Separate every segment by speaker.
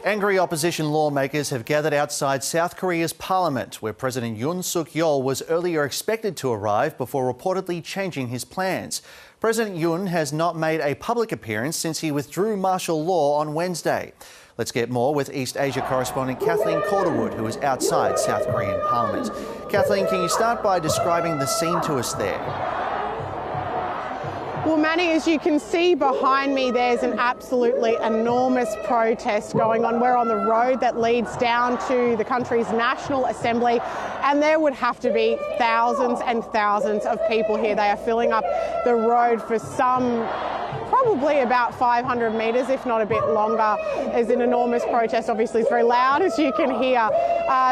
Speaker 1: Angry opposition lawmakers have gathered outside South Korea's parliament, where President Yoon Suk Yeol was earlier expected to arrive before reportedly changing his plans. President Yoon has not made a public appearance since he withdrew martial law on Wednesday. Let's get more with East Asia correspondent Kathleen Calderwood, who is outside South Korean parliament. Kathleen, can you start by describing the scene to us there?
Speaker 2: Well, Manny, as you can see behind me, there's an absolutely enormous protest going on. We're on the road that leads down to the country's National Assembly, and there would have to be thousands and thousands of people here. They are filling up the road for probably about 500 metres, if not a bit longer. There's an enormous protest. Obviously, it's very loud, as you can hear.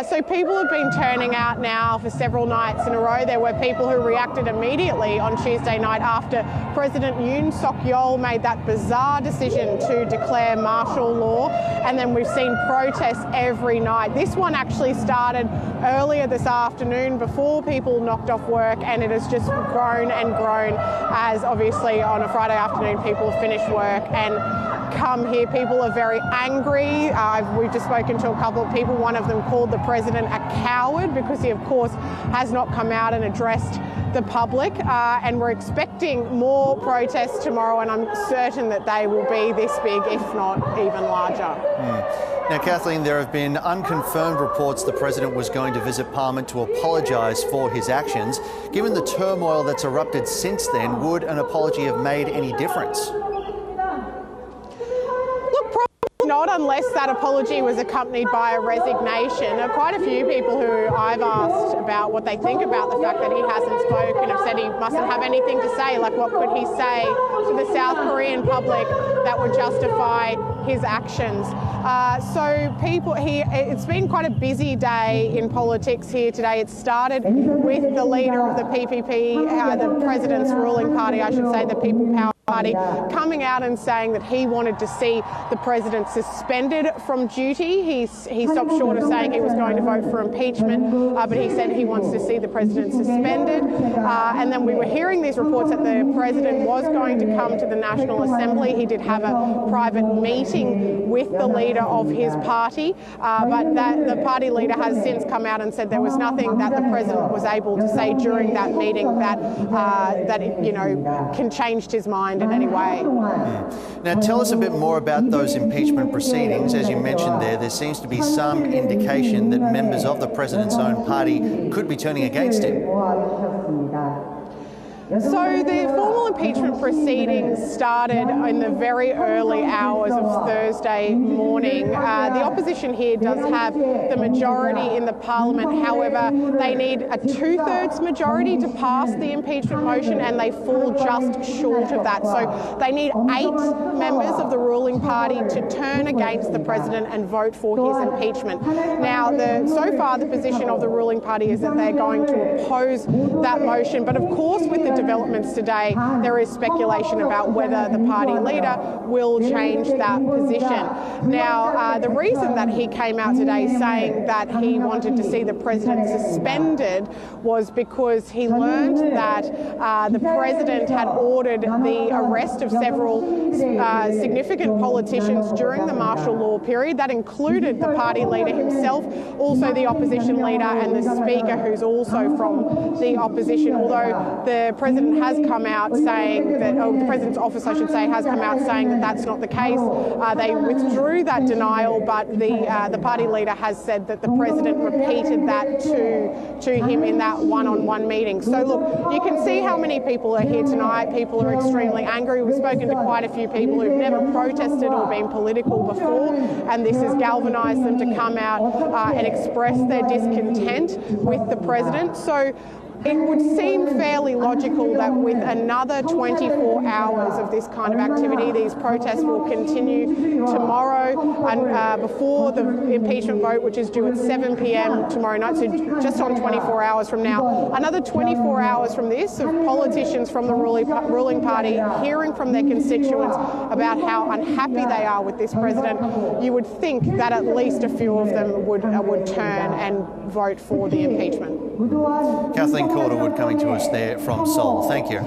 Speaker 2: So people have been turning out now for several nights in a row. There were people who reacted immediately on Tuesday night after President Yoon Suk Yeol made that bizarre decision to declare martial law. And then we've seen protests every night. This one actually started earlier this afternoon before people knocked off work, and it has just grown and grown as obviously on a Friday afternoon people finish work and come here. People are very angry. We've just spoken to a couple of people. One of them called the president a coward because he, of course, has not come out and addressed the public. And we're expecting more protests tomorrow, and I'm certain that they will be this big, if not even larger.
Speaker 1: Now, Kathleen, there have been unconfirmed reports the president was going to visit Parliament to apologise for his actions. Given the turmoil that's erupted since then, would an apology have made any difference?
Speaker 2: Not unless that apology was accompanied by a resignation. Quite a few people who I've asked about what they think about the fact that he hasn't spoken have said he mustn't have anything to say. Like, what could he say to the South Korean public that would justify his actions? It's been quite a busy day in politics here today. It started with the leader of the PPP, the president's ruling party, I should say, the People Power Party, coming out and saying that he wanted to see the president suspended from duty. He stopped short of saying he was going to vote for impeachment, but he said he wants to see the president suspended. And then we were hearing these reports that the president was going to come to the National Assembly. He did have a private meeting with the leader of his party, but the party leader has since come out and said there was nothing that the president was able to say during that meeting that changed his mind in any way.
Speaker 1: Now, tell us a bit more about those impeachment proceedings. As you mentioned there seems to be some indication that members of the president's own party could be turning against him.
Speaker 2: So the formal impeachment proceedings started in the very early hours of Thursday morning. The opposition here does have the majority in the parliament. However, they need a 2/3 majority to pass the impeachment motion, and they fall just short of that. So they need 8 members of the ruling party to turn against the president and vote for his impeachment. Now, so far the position of the ruling party is that they're going to oppose that motion. But of course, with the developments today, there is speculation about whether the party leader will change that position. Now, the reason that he came out today saying that he wanted to see the president suspended was because he learned that the president had ordered the arrest of several significant politicians during the martial law period. That included the party leader himself, also the opposition leader and the speaker, who's also from the opposition, although the president has come out saying that, the president's office, I should say, has come out saying that that's not the case. They withdrew that denial, but the party leader has said that the president repeated that to him in that one-on-one meeting. So look, you can see how many people are here tonight. People are extremely angry. We've spoken to quite a few people who've never protested or been political before, and this has galvanised them to come out and express their discontent with the president. So it would seem fairly logical that with another 24 hours of this kind of activity, these protests will continue tomorrow and before the impeachment vote, which is due at 7 p.m. tomorrow night, so just on 24 hours from now. Another 24 hours from this of politicians from the ruling party hearing from their constituents about how unhappy they are with this president. You would think that at least a few of them would turn and vote for the impeachment.
Speaker 1: Kathleen Calderwood coming to us there from Seoul. Thank you.